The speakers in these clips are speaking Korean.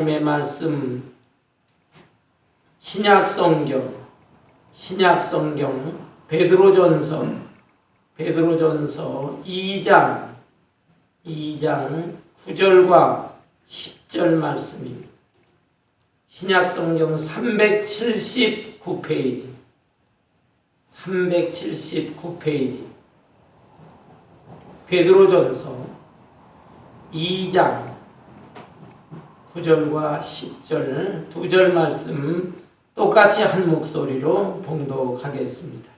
하나님의 말씀 신약성경 베드로전서 2장 9절과 10절 말씀입니다. 신약성경 379페이지 베드로전서 2장 9절과 10절 두 절 말씀 똑같이 한 목소리로 봉독하겠습니다.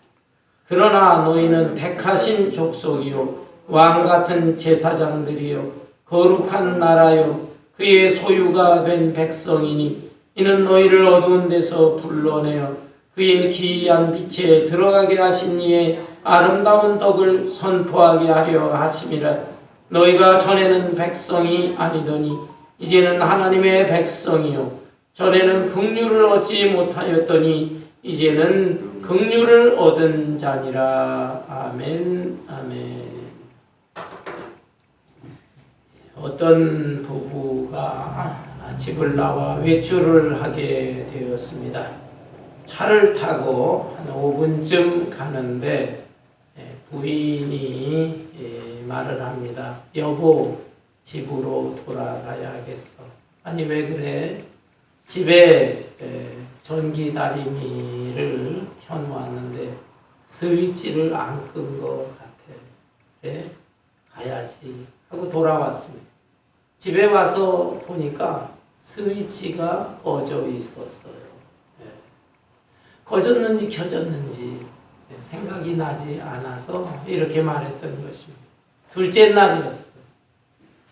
그러나 너희는 택하신 족속이요 왕같은 제사장들이요 거룩한 나라요 그의 소유가 된 백성이니 이는 너희를 어두운 데서 불러내어 그의 기이한 빛에 들어가게 하신 이의 아름다운 덕을 선포하게 하려 하심이라. 너희가 전에는 백성이 아니더니 이제는 하나님의 백성이요 전에는 긍휼을 얻지 못하였더니 이제는 긍휼을 얻은 자니라. 아멘. 아멘. 어떤 부부가 집을 나와 외출을 하게 되었습니다. 차를 타고 한 5분쯤 가는데 부인이 말을 합니다. 여보, 집으로 돌아가야겠어. 아니 왜 그래? 집에 전기 다리미를 켜놓았는데 스위치를 안 끈 것 같아. 그래? 가야지 하고 돌아왔습니다. 집에 와서 보니까 스위치가 꺼져 있었어요. 꺼졌는지 켜졌는지 생각이 나지 않아서 이렇게 말했던 것입니다. 둘째 날이었어요.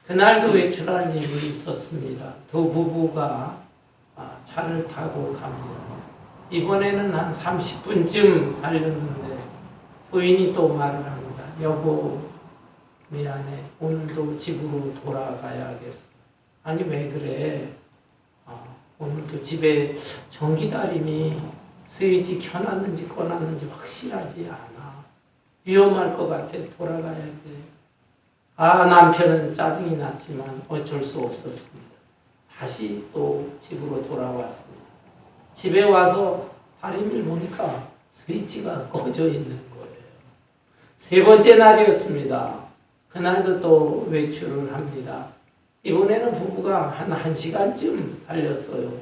그날도 외출할 일이 있었습니다. 두 부부가 차를 타고 갑니다. 이번에는 한 30분쯤 달렸는데 부인이 또 말을 합니다. 여보, 미안해. 오늘도 집으로 돌아가야겠어. 아니 왜 그래? 오늘도 집에 전기다림이 스위치 켜놨는지 꺼놨는지 확실하지 않아. 위험할 것 같아. 돌아가야 돼. 남편은 짜증이 났지만 어쩔 수 없었습니다. 다시 또 집으로 돌아왔습니다. 집에 와서 다리미를 보니까 스위치가 꺼져 있는 거예요. 세 번째 날이었습니다. 그날도 또 외출을 합니다. 이번에는 부부가 한 1시간쯤 달렸어요.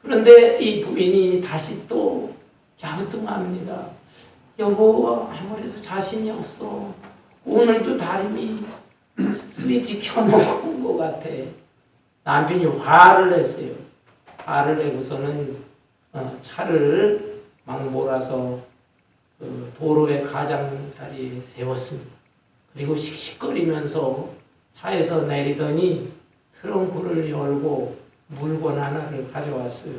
그런데 이 부인이 다시 또 갸우뚱합니다. 여보, 아무래도 자신이 없어. 오늘도 다리미 스위치 켜놓고 온 것 같아. 남편이 화를 냈어요. 화를 내고서는 차를 막 몰아서 도로의 가장자리에 세웠습니다. 그리고 씩씩거리면서 차에서 내리더니 트렁크를 열고 물건 하나를 가져왔어요.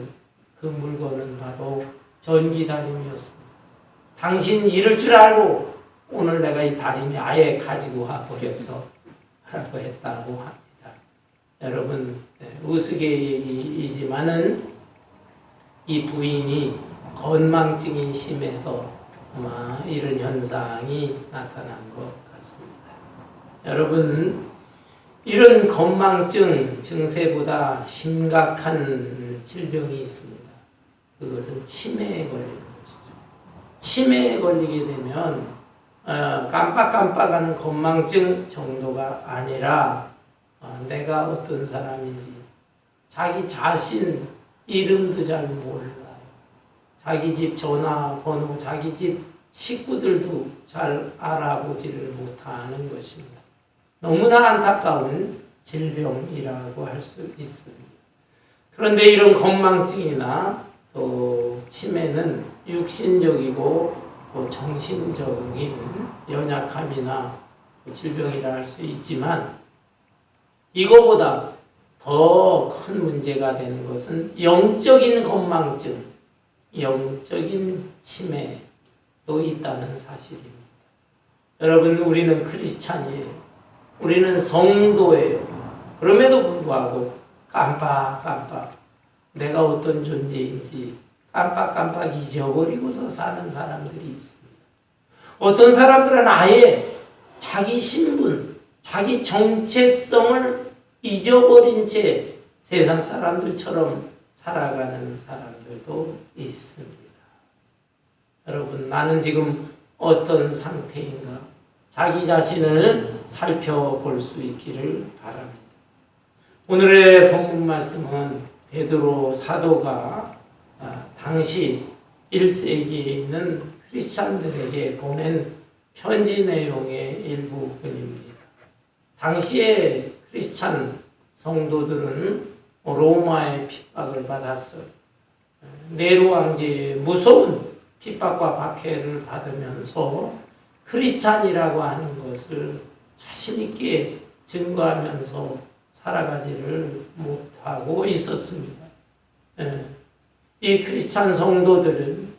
그 물건은 바로 전기다림이었습니다. 당신 이럴 줄 알고 오늘 내가 이 다림이 아예 가지고 와버렸어 라고 했다고 합니다. 여러분, 우스갯얘기이지만은 이 부인이 건망증이 심해서 아마 이런 현상이 나타난 것 같습니다. 여러분, 이런 건망증 증세보다 심각한 질병이 있습니다. 그것은 치매에 걸리는 것이죠. 치매에 걸리게 되면 깜빡깜빡하는 건망증 정도가 아니라 내가 어떤 사람인지 자기 자신 이름도 잘 몰라요. 자기 집 전화번호, 자기 집 식구들도 잘 알아보지를 못하는 것입니다. 너무나 안타까운 질병이라고 할 수 있습니다. 그런데 이런 건망증이나 또 치매는 육신적이고 정신적인 연약함이나 질병이라 할 수 있지만 이거보다 더 큰 문제가 되는 것은 영적인 건망증, 영적인 치매도 있다는 사실입니다. 여러분, 우리는 크리스찬이에요. 우리는 성도예요. 그럼에도 불구하고 깜빡깜빡 내가 어떤 존재인지 깜빡깜빡 잊어버리고서 사는 사람들이 있습니다. 어떤 사람들은 아예 자기 신분, 자기 정체성을 잊어버린 채 세상 사람들처럼 살아가는 사람들도 있습니다. 여러분, 나는 지금 어떤 상태인가? 자기 자신을 살펴볼 수 있기를 바랍니다. 오늘의 본문 말씀은 베드로 사도가 당시 1세기에 있는 크리스찬들에게 보낸 편지 내용의 일부분입니다. 당시에 크리스찬 성도들은 로마의 핍박을 받았어요. 네로 왕제의 무서운 핍박과 박해를 받으면서 크리스찬이라고 하는 것을 자신있게 증거하면서 살아가지를 못하고 있었습니다. 이 크리스찬 성도들은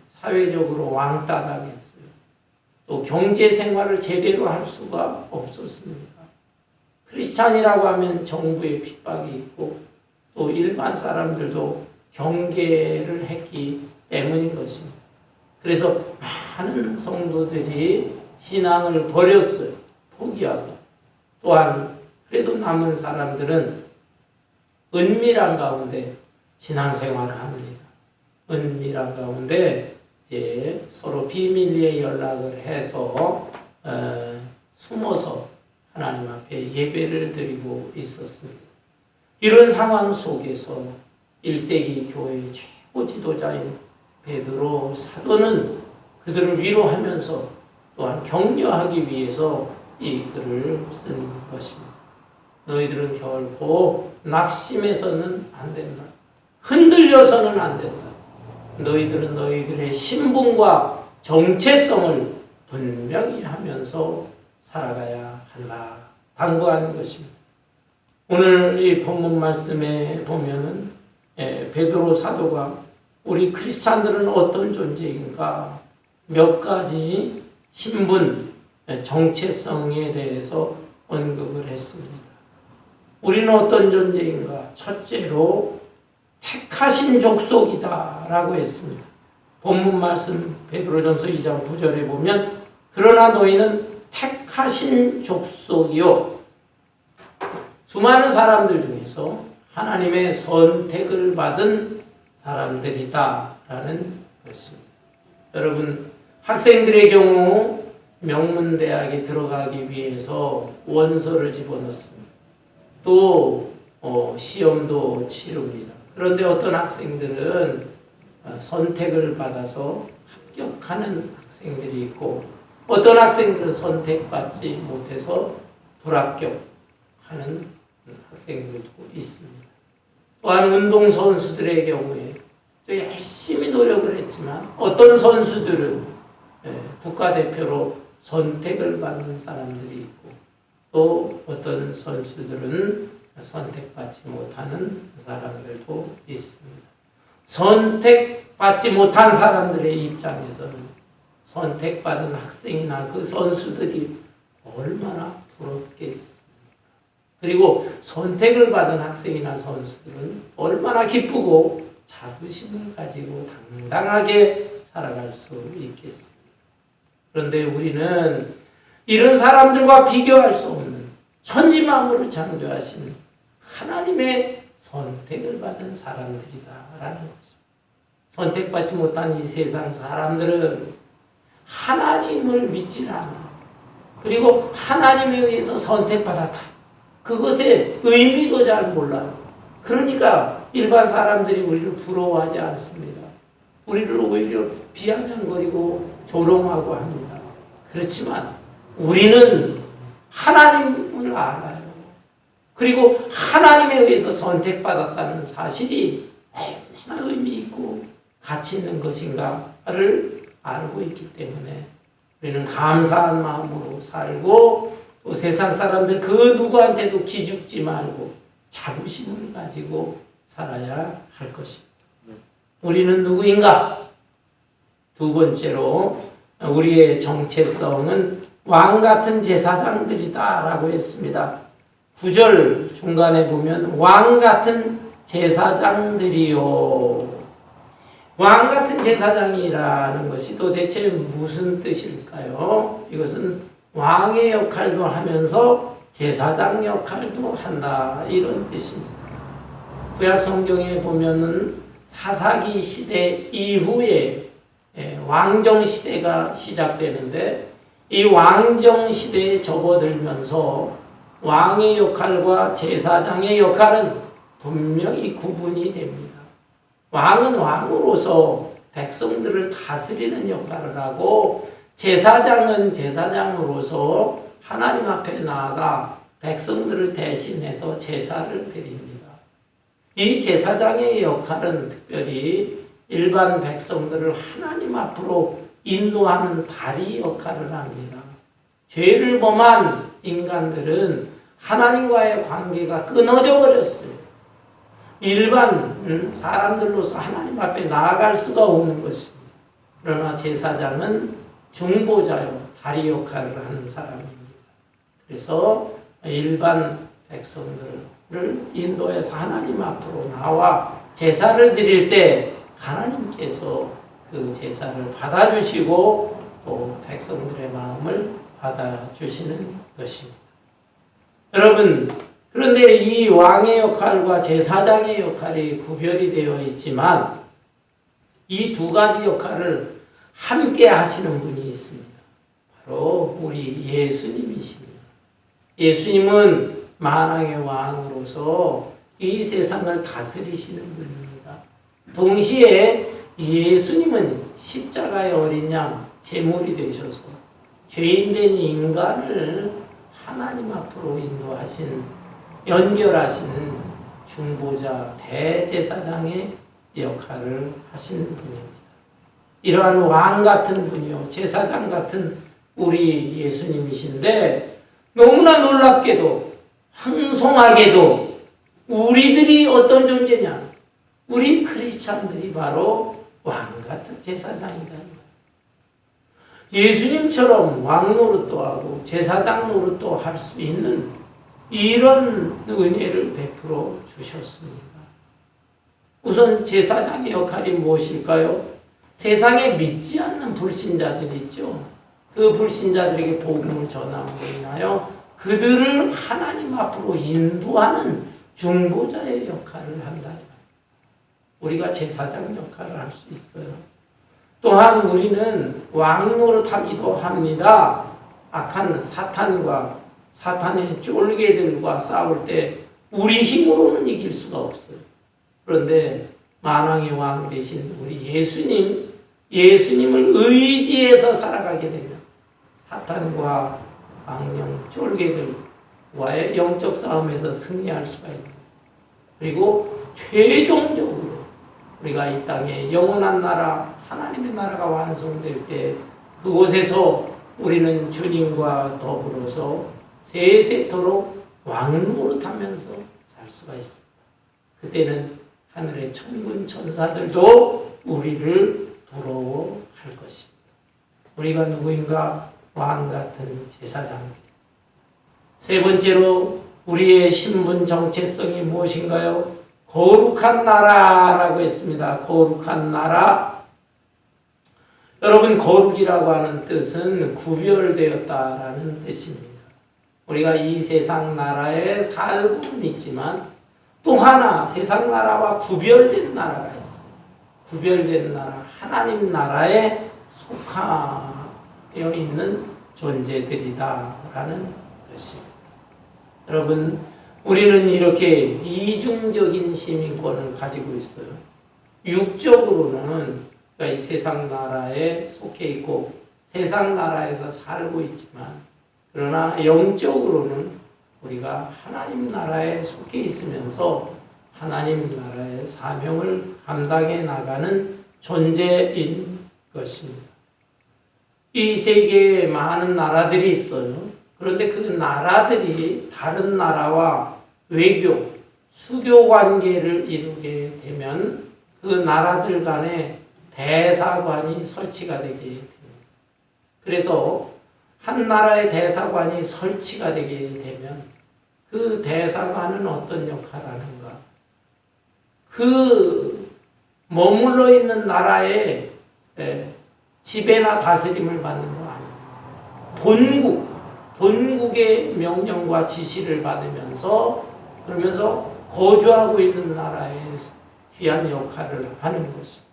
사회적으로 왕따당했어요. 또 경제 생활을 제대로 할 수가 없었습니다. 크리스찬이라고 하면 정부의 핍박이 있고 또 일반 사람들도 경계를 했기 때문인 것입니다. 그래서 많은 성도들이 신앙을 버렸어요. 포기하고. 또한 그래도 남은 사람들은 은밀한 가운데 신앙생활을 합니다. 은밀한 가운데 이제 서로 비밀리에 연락을 해서 숨어서 하나님 앞에 예배를 드리고 있었습니다. 이런 상황 속에서 1세기 교회의 최고 지도자인 베드로 사도는 그들을 위로하면서 또한 격려하기 위해서 이 글을 쓴 것입니다. 너희들은 결코 낙심해서는 안 된다. 흔들려서는 안 된다. 너희들은 너희들의 신분과 정체성을 분명히 하면서 살아가야 한다. 당부하는 것입니다. 오늘 이 본문 말씀에 보면은 베드로 사도가 우리 크리스찬들은 어떤 존재인가 몇 가지 신분, 정체성에 대해서 언급을 했습니다. 우리는 어떤 존재인가? 첫째로 택하신 족속이다 라고 했습니다. 본문 말씀 베드로전서 2장 9절에 보면 그러나 너희는 택하신 족속이요 수많은 사람들 중에서 하나님의 선택을 받은 사람들이다 라는 것입니다. 여러분, 학생들의 경우 명문대학에 들어가기 위해서 원서를 집어넣습니다. 또 시험도 치릅니다. 그런데 어떤 학생들은 선택을 받아서 합격하는 학생들이 있고 어떤 학생들은 선택받지 못해서 불합격하는 학생들도 있습니다. 또한 운동선수들의 경우에 또 열심히 노력을 했지만 어떤 선수들은 국가대표로 선택을 받는 사람들이 있고 또 어떤 선수들은 선택받지 못하는 사람들도 있습니다. 선택받지 못한 사람들의 입장에서는 선택받은 학생이나 그 선수들이 얼마나 부럽겠습니까? 그리고 선택을 받은 학생이나 선수들은 얼마나 기쁘고 자부심을 가지고 당당하게 살아갈 수 있겠습니까? 그런데 우리는 이런 사람들과 비교할 수 없는 천지만물을 창조하신 하나님의 선택을 받은 사람들이다라는 것입니다. 선택받지 못한 이 세상 사람들은 하나님을 믿지 않아. 그리고 하나님에 의해서 선택받았다. 그것의 의미도 잘 몰라요. 그러니까 일반 사람들이 우리를 부러워하지 않습니다. 우리를 오히려 비아냥거리고 조롱하고 합니다. 그렇지만 우리는 하나님을 알아요. 그리고 하나님에 의해서 선택받았다는 사실이 얼마나 의미 있고 가치 있는 것인가를 알고 있기 때문에 우리는 감사한 마음으로 살고 또 세상 사람들 그 누구한테도 기죽지 말고 자부심을 가지고 살아야 할 것입니다. 우리는 누구인가? 두 번째로 우리의 정체성은 왕같은 제사장들이다 라고 했습니다. 9절 중간에 보면 왕같은 제사장들이요. 왕같은 제사장이라는 것이 도대체 무슨 뜻일까요? 이것은 왕의 역할도 하면서 제사장 역할도 한다 이런 뜻입니다. 구약 성경에 보면은 사사기 시대 이후에 왕정 시대가 시작되는데 이 왕정 시대에 접어들면서 왕의 역할과 제사장의 역할은 분명히 구분이 됩니다. 왕은 왕으로서 백성들을 다스리는 역할을 하고 제사장은 제사장으로서 하나님 앞에 나아가 백성들을 대신해서 제사를 드립니다. 이 제사장의 역할은 특별히 일반 백성들을 하나님 앞으로 인도하는 다리 역할을 합니다. 죄를 범한 인간들은 하나님과의 관계가 끊어져 버렸어요. 일반 사람들로서 하나님 앞에 나아갈 수가 없는 것입니다. 그러나 제사장은 중보자요, 다리 역할을 하는 사람입니다. 그래서 일반 백성들을 인도해서 하나님 앞으로 나와 제사를 드릴 때 하나님께서 그 제사를 받아주시고 또 백성들의 마음을 받아주시는 것입니다. 여러분, 그런데 이 왕의 역할과 제사장의 역할이 구별이 되어 있지만 이 두 가지 역할을 함께 하시는 분이 있습니다. 바로 우리 예수님이십니다. 예수님은 만왕의 왕으로서 이 세상을 다스리시는 분입니다. 동시에 예수님은 십자가의 어린 양 제물이 되셔서 죄인된 인간을 하나님 앞으로 인도하신 연결하시는 중보자 대제사장의 역할을 하시는 분입니다. 이러한 왕 같은 분이요 제사장 같은 우리 예수님이신데 너무나 놀랍게도 황송하게도 우리들이 어떤 존재냐? 우리 크리스찬들이 바로 왕 같은 제사장이다. 예수님처럼 왕 노릇도 하고 제사장 노릇도 할 수 있는 이런 은혜를 베풀어 주셨습니다. 우선 제사장의 역할이 무엇일까요? 세상에 믿지 않는 불신자들이 있죠. 그 불신자들에게 복음을 전함으로 인하여 그들을 하나님 앞으로 인도하는 중보자의 역할을 한다. 우리가 제사장 역할을 할 수 있어요. 또한 우리는 왕 노릇하기도 합니다. 악한 사탄과 사탄의 쫄개들과 싸울 때 우리 힘으로는 이길 수가 없어요. 그런데 만왕의 왕 대신 우리 예수님을 의지해서 살아가게 되면 사탄과 악령 쫄개들과의 영적 싸움에서 승리할 수가 있습니다. 그리고 최종적으로 우리가 이 땅에 영원한 나라, 하나님의 나라가 완성될 때 그곳에서 우리는 주님과 더불어서 세세토록 왕노릇하면서 살 수가 있습니다. 그때는 하늘의 천군 천사들도 우리를 부러워할 것입니다. 우리가 누구인가? 왕 같은 제사장입니다. 세 번째로 우리의 신분 정체성이 무엇인가요? 거룩한 나라라고 했습니다. 거룩한 나라. 여러분, 거룩이라고 하는 뜻은 구별되었다라는 뜻입니다. 우리가 이 세상 나라에 살고는 있지만 또 하나 세상 나라와 구별된 나라가 있어요. 구별된 나라, 하나님 나라에 속하여 있는 존재들이다라는 것입니다. 여러분, 우리는 이렇게 이중적인 시민권을 가지고 있어요. 육적으로는 그러니까 이 세상 나라에 속해 있고 세상 나라에서 살고 있지만 그러나 영적으로는 우리가 하나님 나라에 속해 있으면서 하나님 나라의 사명을 감당해 나가는 존재인 것입니다. 이 세계에 많은 나라들이 있어요. 그런데 그 나라들이 다른 나라와 외교, 수교 관계를 이루게 되면 그 나라들 간에 대사관이 설치가 되게 됩니다. 그래서 한 나라의 대사관이 설치가 되게 되면 그 대사관은 어떤 역할을 하는가? 그 머물러 있는 나라의 지배나 다스림을 받는 거 아니에요. 본국의 명령과 지시를 받으면서 그러면서 거주하고 있는 나라에 귀한 역할을 하는 것입니다.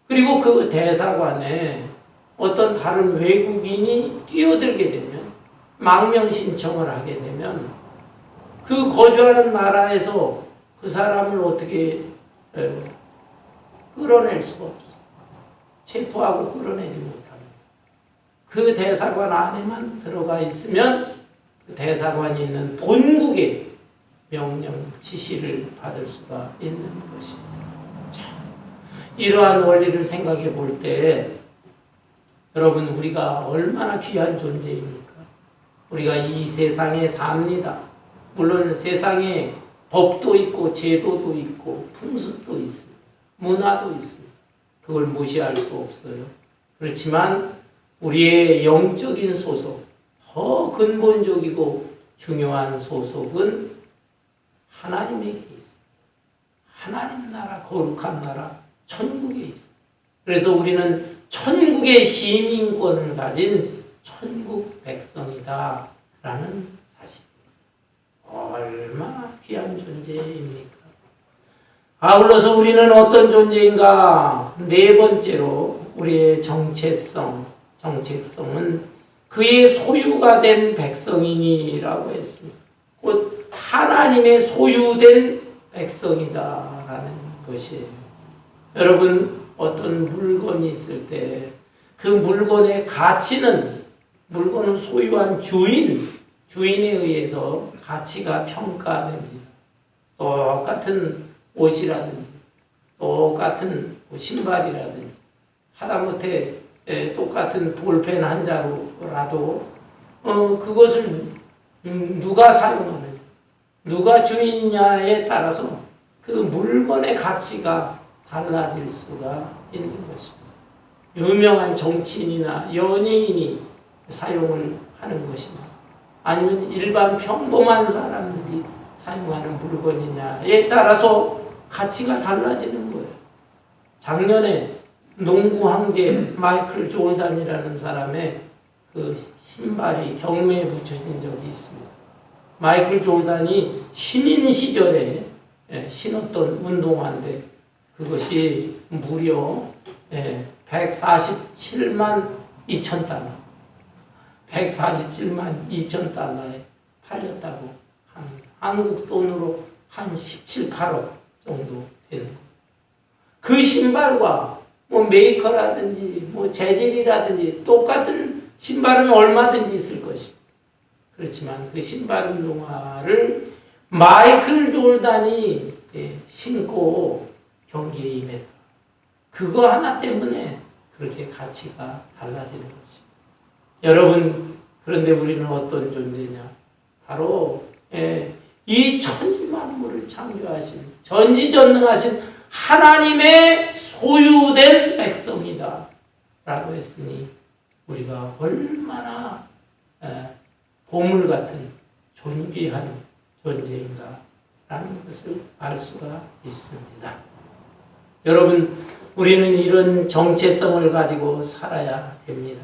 그리고 그 대사관에 어떤 다른 외국인이 뛰어들게 되면, 망명 신청을 하게 되면 그 거주하는 나라에서 그 사람을 어떻게 끌어낼 수가 없어. 체포하고 끌어내지 못합니다. 그 대사관 안에만 들어가 있으면 그 대사관이 있는 본국의 명령, 지시를 받을 수가 있는 것입니다. 자, 이러한 원리를 생각해 볼 때 여러분, 우리가 얼마나 귀한 존재입니까? 우리가 이 세상에 삽니다. 물론 세상에 법도 있고 제도도 있고 풍습도 있습니다. 문화도 있습니다. 그걸 무시할 수 없어요. 그렇지만 우리의 영적인 소속, 더 근본적이고 중요한 소속은 하나님에게 있습니다. 하나님 나라, 거룩한 나라, 천국에 있습니다. 그래서 우리는 천국의 시민권을 가진 천국 백성이다 라는 사실. 얼마나 귀한 존재입니까? 아울러서 우리는 어떤 존재인가? 네 번째로 우리의 정체성은 그의 소유가 된 백성이니라고 했습니다. 곧 하나님의 소유된 백성이다라는 것이에요. 여러분, 어떤 물건이 있을 때 그 물건의 가치는, 물건을 소유한 주인에 의해서 가치가 평가됩니다. 똑같은 옷이라든지 똑같은 신발이라든지 하다못해 똑같은 볼펜 한 자루라도 그것을 누가 사용하느냐, 누가 주인이냐에 따라서 그 물건의 가치가 달라질 수가 있는 것입니다. 유명한 정치인이나 연예인이 사용을 하는 것이냐, 아니면 일반 평범한 사람들이 사용하는 물건이냐에 따라서 가치가 달라지는 거예요. 작년에 농구 황제 마이클 조던이라는 사람의 그 신발이 경매에 붙여진 적이 있습니다. 마이클 조던이 신인 시절에 신었던 운동화인데 그것이 무려 147만 2천 달러, 147만 2천 달러에 팔렸다고 합니다. 한국 돈으로 한 17, 8억 정도 되는 거예요. 그 신발과 뭐 메이커라든지 뭐 재질이라든지 똑같은 신발은 얼마든지 있을 것입니다. 그렇지만 그 신발 운동화를 마이클 조던이 신고 경기에 임했다. 그거 하나 때문에 그렇게 가치가 달라지는 것입니다. 여러분, 그런데 우리는 어떤 존재냐? 바로 이 천지만물을 창조하신 전지전능하신 하나님의 소유된 백성이다 라고 했으니 우리가 얼마나 보물 같은 존귀한 존재인가 라는 것을 알 수가 있습니다. 여러분, 우리는 이런 정체성을 가지고 살아야 됩니다.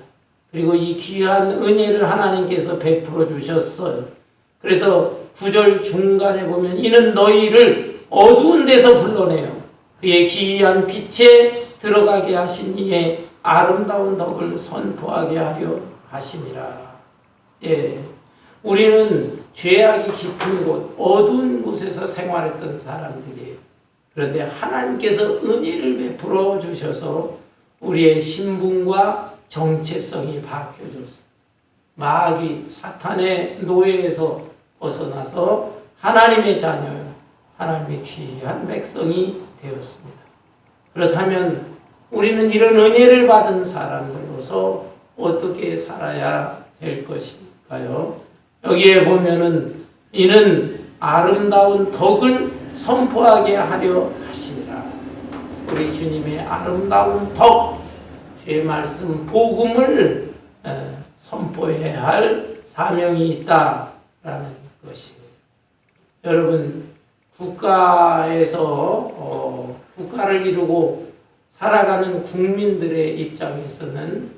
그리고 이 귀한 은혜를 하나님께서 베풀어 주셨어요. 그래서 9절 중간에 보면 이는 너희를 어두운 데서 불러내요 그의 기이한 빛에 들어가게 하신 이의 아름다운 덕을 선포하게 하려 하심이라. 우리는 죄악이 깊은 곳, 어두운 곳에서 생활했던 사람들이에요. 그런데 하나님께서 은혜를 베풀어 주셔서 우리의 신분과 정체성이 바뀌어졌어요. 마귀, 사탄의 노예에서 벗어나서 하나님의 자녀요, 하나님의 귀한 백성이 되었습니다. 그렇다면 우리는 이런 은혜를 받은 사람들로서 어떻게 살아야 될 것일까요? 여기에 보면은 이는 아름다운 덕을 선포하게 하려 하시니라. 우리 주님의 아름다운 덕, 주의 말씀 복음을 선포해야 할 사명이 있다라는 것이에요. 여러분, 국가에서 국가를 이루고 살아가는 국민들의 입장에서는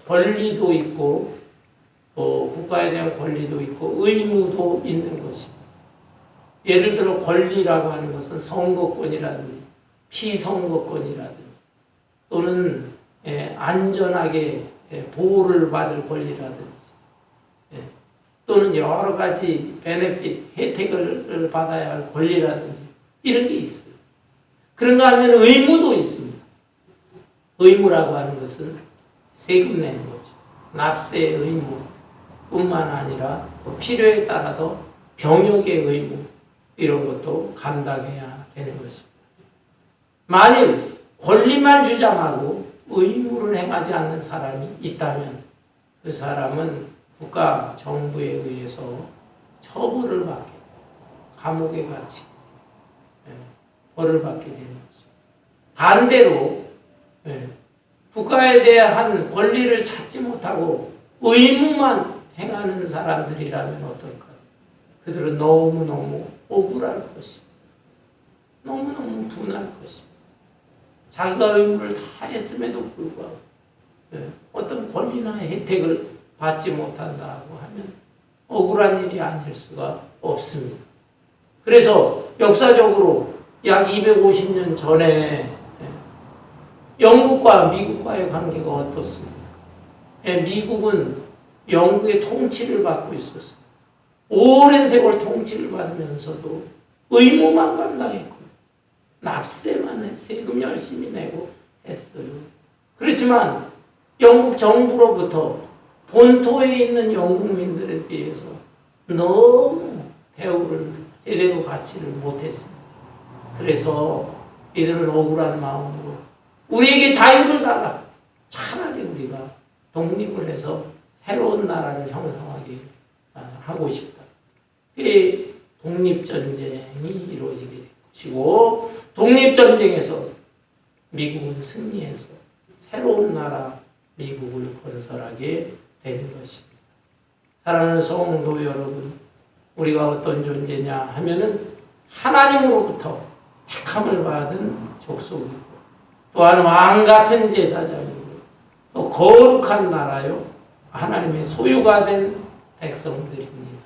권리도 있고 국가에 대한 권리도 있고 의무도 있는 것입니다. 예를 들어 권리라고 하는 것은 선거권이라든지 피선거권이라든지 또는 안전하게 보호를 받을 권리라든지 또는 여러 가지 베네핏, 혜택을 받아야 할 권리라든지 이런 게 있어요. 그런가 하면 의무도 있습니다. 의무라고 하는 것은 세금 내는 거죠. 납세의 의무뿐만 아니라 또 필요에 따라서 병역의 의무 이런 것도 감당해야 되는 것입니다. 만일 권리만 주장하고 의무를 행하지 않는 사람이 있다면 그 사람은 국가, 정부에 의해서 처벌을 받게, 감옥에 갇히게, 벌을 받게 되는 것입니다. 반대로 국가에 대한 권리를 찾지 못하고 의무만 행하는 사람들이라면 어떨까요? 그들은 너무너무 억울할 것입니다. 너무너무 분할 것입니다. 자기가 의무를 다 했음에도 불구하고 어떤 권리나 혜택을 받지 못한다고 하면 억울한 일이 아닐 수가 없습니다. 그래서 역사적으로 약 250년 전에 영국과 미국과의 관계가 어떻습니까? 미국은 영국의 통치를 받고 있었어요. 오랜 세월 통치를 받으면서도 의무만 감당했고 납세만 해 세금 열심히 내고 했어요. 그렇지만 영국 정부로부터 본토에 있는 영국민들에 비해서 너무 대우를 제대로 받지를 못했습니다. 그래서 이들은 억울한 마음으로 우리에게 자유를 달라. 차라리 우리가 독립을 해서 새로운 나라를 형성하게 하고 싶다. 그 독립전쟁이 이루어지게 된 것이고 독립전쟁에서 미국은 승리해서 새로운 나라 미국을 건설하게 되는 것입니다. 사랑하는 성도 여러분, 우리가 어떤 존재냐 하면은 하나님으로부터 택함을 받은 족속이고 또한 왕 같은 제사장이고 또 거룩한 나라요 하나님의 소유가 된 백성들입니다.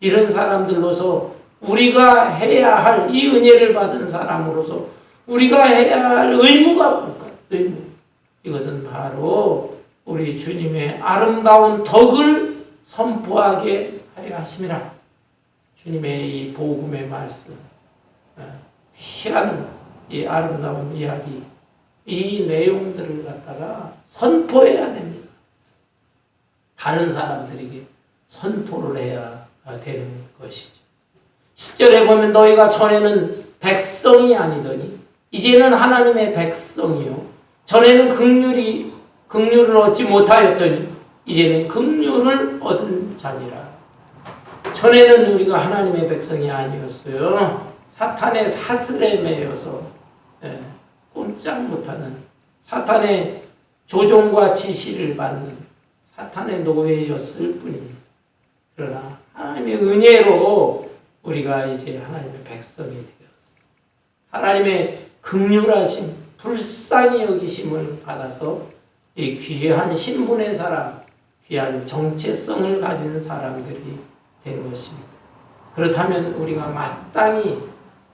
이런 사람들로서 우리가 해야 할 이 은혜를 받은 사람으로서 우리가 해야 할 의무가 뭘까요? 의무. 이것은 바로 우리 주님의 아름다운 덕을 선포하게 하려 하심이라. 주님의 이 복음의 말씀, 귀한 이 아름다운 이야기, 이 내용들을 갖다가 선포해야 됩니다. 다른 사람들에게 선포를 해야 되는 것이죠. 10절에 보면 너희가 전에는 백성이 아니더니 이제는 하나님의 백성이요 전에는 긍휼을 얻지 못하였더니 이제는 긍휼을 얻은 자니라. 전에는 우리가 하나님의 백성이 아니었어요. 사탄의 사슬에 매여서 꼼짝 못하는 사탄의 조종과 지시를 받는 사탄의 노예였을 뿐입니다. 그러나 하나님의 은혜로 우리가 이제 하나님의 백성이 되었습니다. 하나님의 긍휼하심, 불쌍히 여기심을 받아서 이 귀한 신분의 사람, 귀한 정체성을 가진 사람들이 된 것입니다. 그렇다면 우리가 마땅히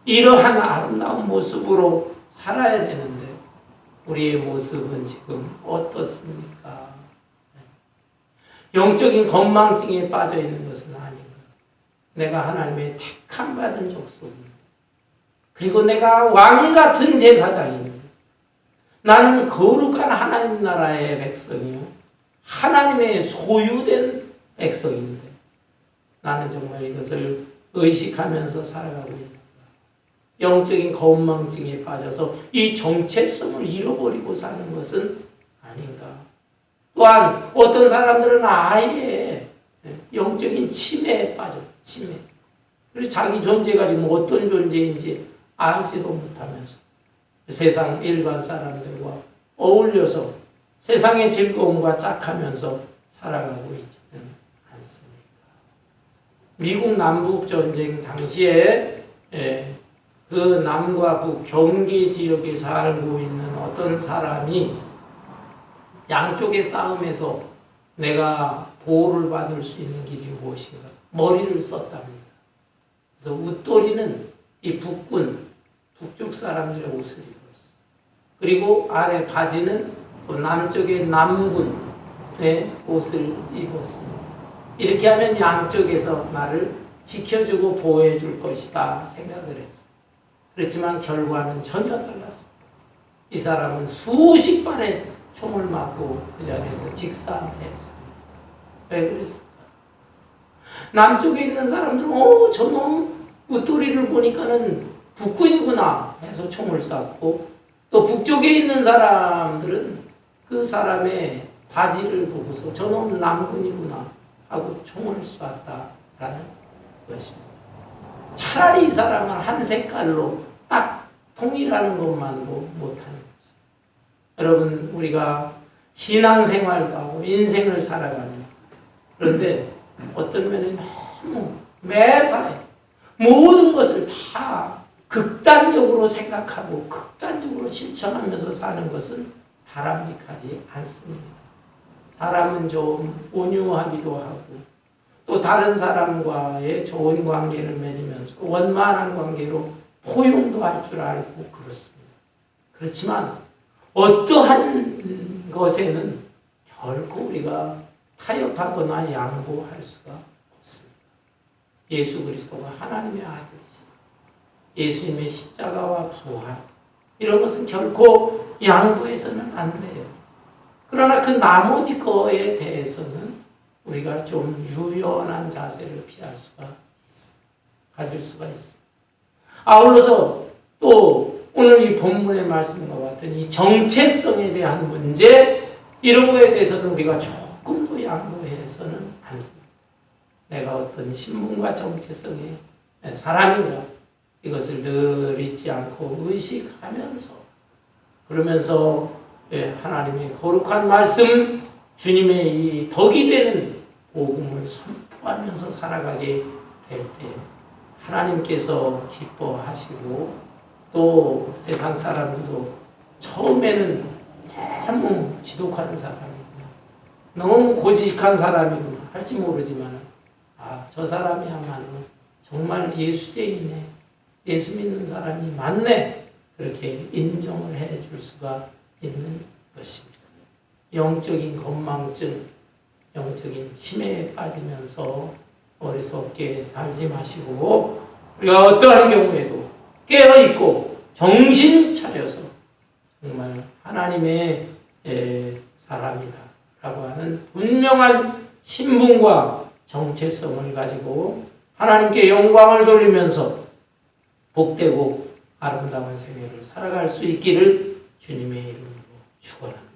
이러한 아름다운 모습으로 살아야 되는데 우리의 모습은 지금 어떻습니까? 영적인 건망증에 빠져 있는 것은 아닌가? 내가 하나님의 택함 받은 족속입니다. 그리고 내가 왕 같은 제사장입니다. 나는 거룩한 하나님 나라의 백성이요 하나님의 소유된 백성인데 나는 정말 이것을 의식하면서 살아가고 있는가? 영적인 건망증에 빠져서 이 정체성을 잃어버리고 사는 것은 아닌가? 또한 어떤 사람들은 아예 영적인 치매에 빠져, 치매. 그리고 자기 존재가 지금 어떤 존재인지 알지도 못하면서 세상 일반 사람들과 어울려서 세상의 즐거움과 짝하면서 살아가고 있지는 않습니까? 미국 남북 전쟁 당시에 그 남과 북 경계 지역에 살고 있는 어떤 사람이 양쪽의 싸움에서 내가 보호를 받을 수 있는 길이 무엇인가? 머리를 썼답니다. 그래서 웃돌이는 이 북쪽 사람들의 옷을 입었어. 그리고 아래 바지는 또 남쪽의 남군의 옷을 입었습니다. 이렇게 하면 양쪽에서 나를 지켜주고 보호해 줄 것이다 생각을 했어. 그렇지만 결과는 전혀 달랐습니다. 이 사람은 수십 발의 총을 맞고 그 자리에서 직사했습니다. 왜 그랬을까? 남쪽에 있는 사람들은 저놈 웃돌이를 보니까는 북군이구나 해서 총을 쐈고, 또 북쪽에 있는 사람들은 그 사람의 바지를 보고서 저놈 남군이구나 하고 총을 쐈다라는 것입니다. 차라리 이 사람은 한 색깔로 딱 통일하는 것만도 못하는 거지. 여러분, 우리가 신앙생활도 하고 인생을 살아갑니다. 그런데 어떤 면에 너무 매사에 모든 것을 다 극단적으로 생각하고 극단적으로 실천하면서 사는 것은 바람직하지 않습니다. 사람은 좀 온유하기도 하고 또 다른 사람과의 좋은 관계를 맺으면서 원만한 관계로 포용도 할 줄 알고 그렇습니다. 그렇지만 어떠한 것에는 결코 우리가 타협하거나 양보할 수가 없습니다. 예수 그리스도가 하나님의 아들이시다. 예수님의 십자가와 부활, 이런 것은 결코 양보해서는 안 돼요. 그러나 그 나머지 거에 대해서는 우리가 좀 유연한 자세를 가질 수가 있습니다. 아울러서 또 오늘 이 본문의 말씀과 같은 이 정체성에 대한 문제, 이런 거에 대해서는 우리가 조금도 양보해서는 안 됩니다. 내가 어떤 신분과 정체성의 사람인가, 이것을 늘 잊지 않고 의식하면서, 그러면서 하나님의 거룩한 말씀, 주님의 이 덕이 되는 복음을 선포하면서 살아가게 될 때 하나님께서 기뻐하시고, 또 세상 사람들도 처음에는 너무 지독한 사람이구나, 너무 고지식한 사람이구나 할지 모르지만, 저 사람이야말로 정말 예수쟁이네, 예수 믿는 사람이 맞네, 그렇게 인정을 해줄 수가 있는 것입니다. 영적인 건망증, 영적인 치매에 빠지면서 어리석게 살지 마시고, 우리가 어떠한 경우에도 깨어있고 정신 차려서 정말 하나님의 사람이다 라고 하는 분명한 신분과 정체성을 가지고 하나님께 영광을 돌리면서 복되고 아름다운 생애를 살아갈 수 있기를 주님의 이름으로 축원합니다.